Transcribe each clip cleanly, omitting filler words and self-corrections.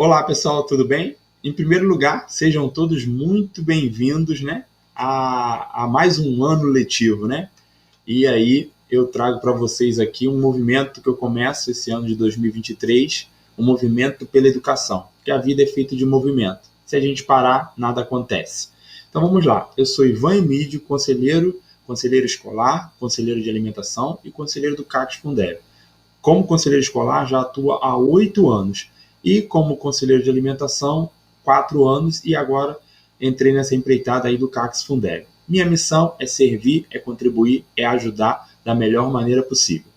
Olá, pessoal, tudo bem? Em primeiro lugar, sejam todos muito bem-vindos, né, a mais um ano letivo, né? E aí eu trago para vocês aqui um movimento que eu começo esse ano de 2023, um movimento pela educação, porque a vida é feita de movimento. Se a gente parar, nada acontece. Então vamos lá. Eu sou Ivan Emídio, conselheiro escolar, conselheiro de alimentação e conselheiro do CACS Fundeb. Como conselheiro escolar, já atuo há 8 anos. E como conselheiro de alimentação, 4 anos. E agora entrei nessa empreitada aí do CACS Fundeb. Minha missão é servir, é contribuir, é ajudar da melhor maneira possível.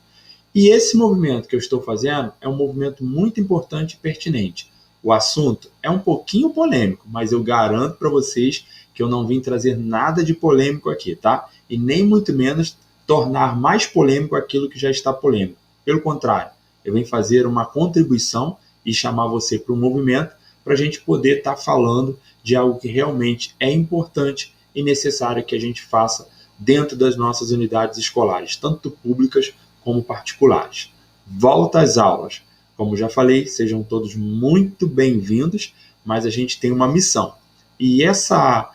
E esse movimento que eu estou fazendo é um movimento muito importante e pertinente. O assunto é um pouquinho polêmico, mas eu garanto para vocês que eu não vim trazer nada de polêmico aqui, tá? E nem muito menos tornar mais polêmico aquilo que já está polêmico. Pelo contrário, eu venho fazer uma contribuição e chamar você para um movimento para a gente poder estar falando de algo que realmente é importante e necessário que a gente faça dentro das nossas unidades escolares, tanto públicas como particulares. Volta às aulas. Como já falei, sejam todos muito bem-vindos, mas a gente tem uma missão. E essa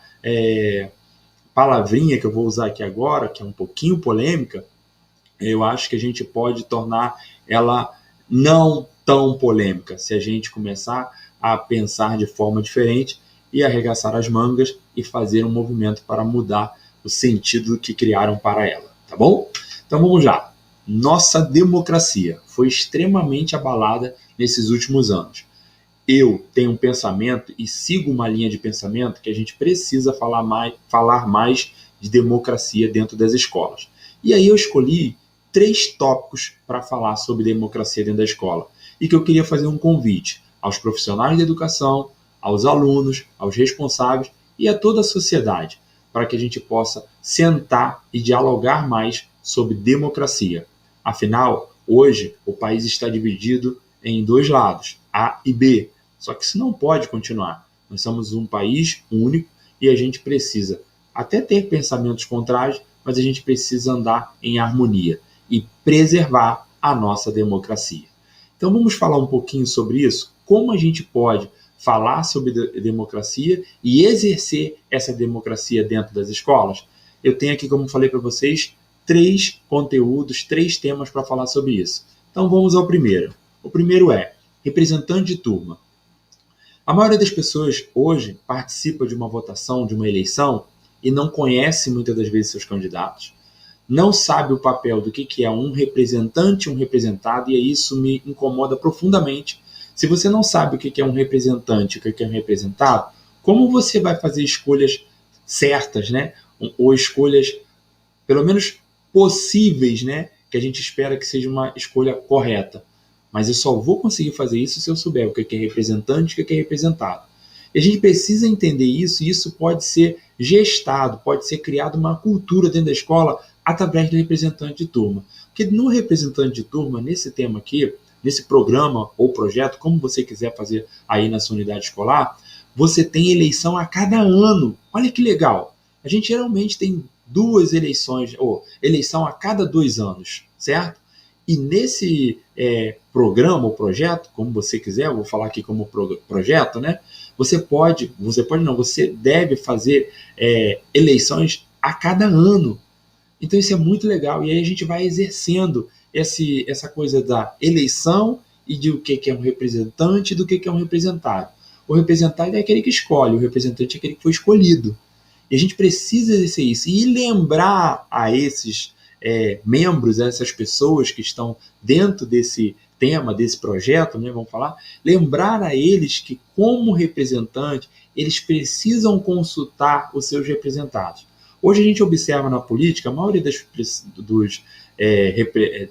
palavrinha que eu vou usar aqui agora, que é um pouquinho polêmica, eu acho que a gente pode tornar ela não tão polêmica se a gente começar a pensar de forma diferente e arregaçar as mangas e fazer um movimento para mudar o sentido que criaram para ela, tá bom? Então vamos lá. Nossa democracia foi extremamente abalada nesses últimos anos. Eu tenho um pensamento e sigo uma linha de pensamento que a gente precisa falar mais de democracia dentro das escolas. E aí eu escolhi 3 tópicos para falar sobre democracia dentro da escola e que eu queria fazer um convite aos profissionais da educação, aos alunos, aos responsáveis e a toda a sociedade para que a gente possa sentar e dialogar mais sobre democracia. Afinal, hoje o país está dividido em 2 lados, A e B, só que isso não pode continuar. Nós somos um país único e a gente precisa até ter pensamentos contrários, mas a gente precisa andar em harmonia e preservar a nossa democracia. Então vamos falar um pouquinho sobre isso, como a gente pode falar sobre democracia e exercer essa democracia dentro das escolas. Eu tenho aqui, como falei para vocês, 3 conteúdos, 3 temas para falar sobre isso. Então vamos ao primeiro. O primeiro é representante de turma. A maioria das pessoas hoje participa de uma votação, de uma eleição, e não conhece muitas das vezes seus candidatos, não sabe o papel do que é um representante e um representado, e isso me incomoda profundamente. Se você não sabe o que é um representante e o que é um representado, como você vai fazer escolhas certas, né? Ou escolhas, pelo menos, possíveis, né? Que a gente espera que seja uma escolha correta. Mas eu só vou conseguir fazer isso se eu souber o que é representante e o que é representado. E a gente precisa entender isso, e isso pode ser gestado, pode ser criado uma cultura dentro da escola através do representante de turma. Porque no representante de turma, nesse tema aqui, nesse programa ou projeto, como você quiser fazer aí na sua unidade escolar, você tem eleição a cada ano. Olha que legal! A gente geralmente tem 2 eleições, ou eleição a cada 2 anos, certo? E nesse programa ou projeto, como você quiser, eu vou falar aqui como projeto, né? Você deve fazer eleições a cada ano. Então isso é muito legal, e aí a gente vai exercendo essa coisa da eleição e de o que é um representante e do que é um representado. O representado é aquele que escolhe, o representante é aquele que foi escolhido. E a gente precisa exercer isso e lembrar a esses membros, a essas pessoas que estão dentro desse tema, desse projeto, né, vamos falar, lembrar a eles que, como representante, eles precisam consultar os seus representados. Hoje a gente observa na política, a maioria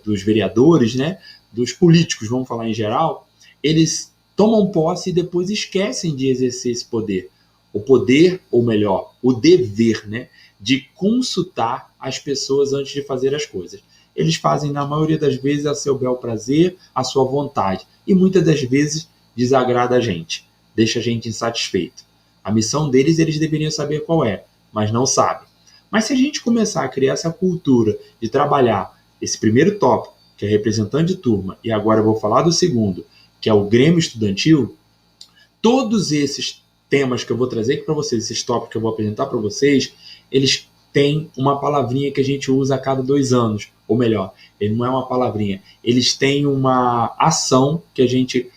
dos vereadores, né, dos políticos, vamos falar em geral, eles tomam posse e depois esquecem de exercer esse poder. O poder, ou melhor, o dever, né, de consultar as pessoas antes de fazer as coisas. Eles fazem, na maioria das vezes, a seu bel prazer, a sua vontade, e muitas das vezes desagrada a gente, deixa a gente insatisfeito. A missão deles, eles deveriam saber qual é, mas não sabem. Mas se a gente começar a criar essa cultura de trabalhar esse primeiro tópico, que é representante de turma, e agora eu vou falar do segundo, que é o Grêmio Estudantil, Todos esses temas que eu vou trazer aqui para vocês, esses tópicos que eu vou apresentar para vocês, eles têm uma palavrinha que a gente usa a cada 2 anos, ou melhor, ele não é uma palavrinha, eles têm uma ação que a gente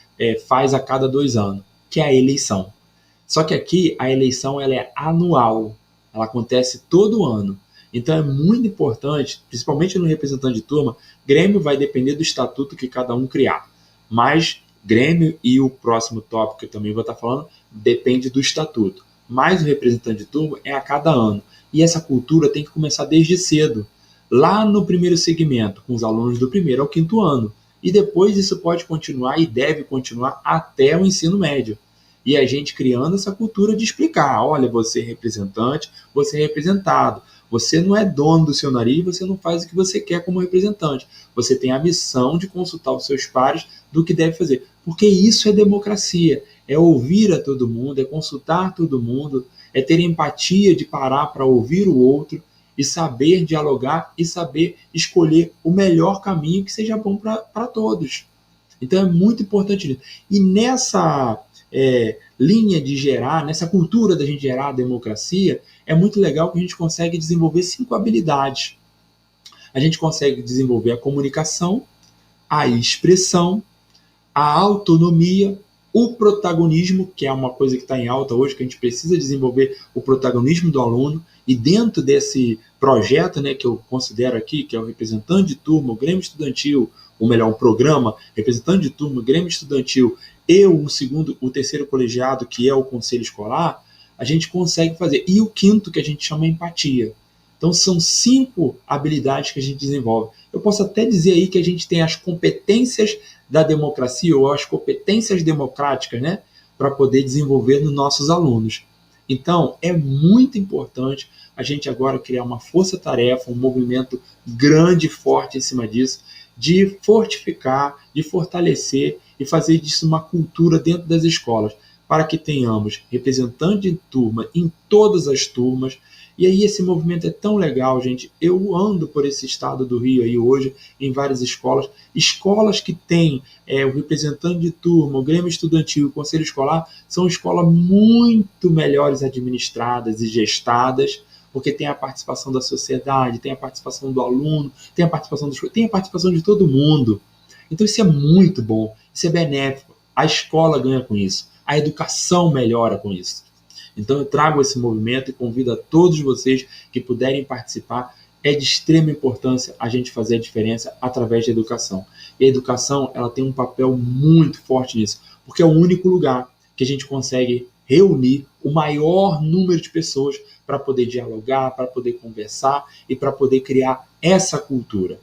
faz a cada 2 anos, que é a eleição. Só que aqui a eleição ela é anual, ela acontece todo ano. Então é muito importante, principalmente no representante de turma, Grêmio vai depender do estatuto que cada um criar. Mas Grêmio e o próximo tópico que eu também vou estar falando depende do estatuto. Mas o representante de turma é a cada ano. E essa cultura tem que começar desde cedo, lá no primeiro segmento, com os alunos do primeiro ao quinto ano. E depois isso pode continuar e deve continuar até o ensino médio. E a gente criando essa cultura de explicar, olha, você é representante, você é representado. Você não é dono do seu nariz, você não faz o que você quer como representante. Você tem a missão de consultar os seus pares do que deve fazer. Porque isso é democracia. É ouvir a todo mundo, é consultar todo mundo, é ter empatia de parar para ouvir o outro e saber dialogar e saber escolher o melhor caminho que seja bom para todos. Então é muito importante isso. E nessa linha de gerar, nessa cultura da gente gerar a democracia, é muito legal que a gente consegue desenvolver 5 habilidades. A gente consegue desenvolver a comunicação, a expressão, a autonomia, o protagonismo, que é uma coisa que está em alta hoje, que a gente precisa desenvolver o protagonismo do aluno, e dentro desse projeto, né, que eu considero aqui, que é o representante de turma, o Grêmio Estudantil, ou melhor, um programa, representante de turma, Grêmio Estudantil, e o terceiro colegiado, que é o conselho escolar, a gente consegue fazer. E o quinto, que a gente chama empatia. Então, são 5 habilidades que a gente desenvolve. Eu posso até dizer aí que a gente tem as competências da democracia, ou as competências democráticas, né, para poder desenvolver nos nossos alunos. Então, é muito importante a gente agora criar uma força-tarefa, um movimento grande e forte em cima disso, de fortificar, de fortalecer e fazer disso uma cultura dentro das escolas, para que tenhamos representante de turma em todas as turmas. E aí esse movimento é tão legal, gente. Eu ando por esse estado do Rio aí hoje, em várias escolas que têm o representante de turma, o Grêmio Estudantil, o Conselho Escolar, são escolas muito melhores administradas e gestadas, porque tem a participação da sociedade, tem a participação do aluno, tem a participação tem a participação de todo mundo. Então isso é muito bom, isso é benéfico. A escola ganha com isso, a educação melhora com isso. Então eu trago esse movimento e convido a todos vocês que puderem participar. É de extrema importância a gente fazer a diferença através da educação. E a educação ela tem um papel muito forte nisso, porque é o único lugar que a gente consegue reunir o maior número de pessoas para poder dialogar, para poder conversar e para poder criar essa cultura.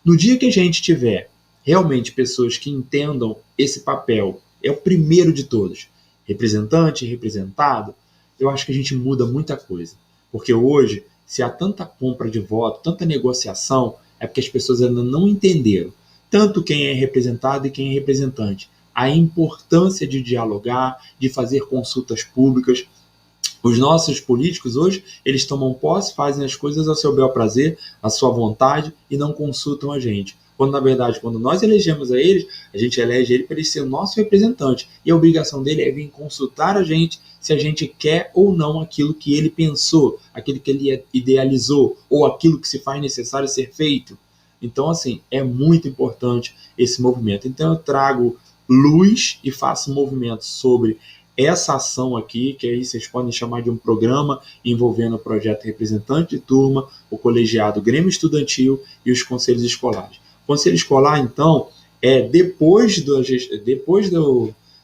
No dia que a gente tiver realmente pessoas que entendam esse papel, é o primeiro de todos, representante, representado, eu acho que a gente muda muita coisa. Porque hoje, se há tanta compra de voto, tanta negociação, é porque as pessoas ainda não entenderam, tanto quem é representado e quem é representante, a importância de dialogar, de fazer consultas públicas. Os nossos políticos hoje, eles tomam posse, fazem as coisas ao seu bel prazer, à sua vontade e não consultam a gente. Quando, na verdade, quando nós elegemos a eles, a gente elege ele para ele ser o nosso representante. E a obrigação dele é vir consultar a gente se a gente quer ou não aquilo que ele pensou, aquilo que ele idealizou, ou aquilo que se faz necessário ser feito. Então, assim, é muito importante esse movimento. Então, eu trago luz e faço um movimento sobre essa ação aqui, que aí vocês podem chamar de um programa envolvendo o projeto representante de turma, o colegiado Grêmio Estudantil e os conselhos escolares. O conselho escolar, então, depois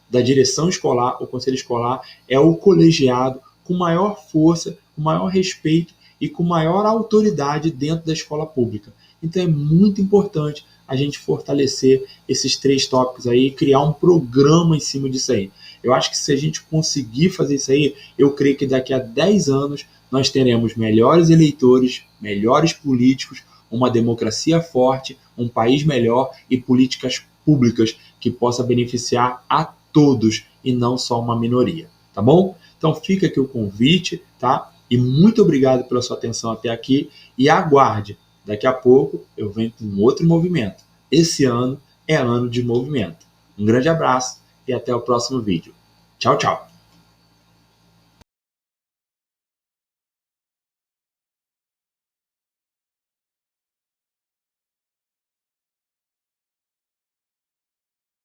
da direção escolar, o conselho escolar é o colegiado com maior força, com maior respeito e com maior autoridade dentro da escola pública. Então é muito importante a gente fortalecer esses 3 tópicos aí e criar um programa em cima disso aí. Eu acho que se a gente conseguir fazer isso aí, eu creio que daqui a 10 anos nós teremos melhores eleitores, melhores políticos, uma democracia forte, um país melhor e políticas públicas que possa beneficiar a todos e não só uma minoria, tá bom? Então fica aqui o convite, tá? E muito obrigado pela sua atenção até aqui e aguarde, daqui a pouco eu venho com um outro movimento. Esse ano é ano de movimento. Um grande abraço e até o próximo vídeo. Tchau, tchau.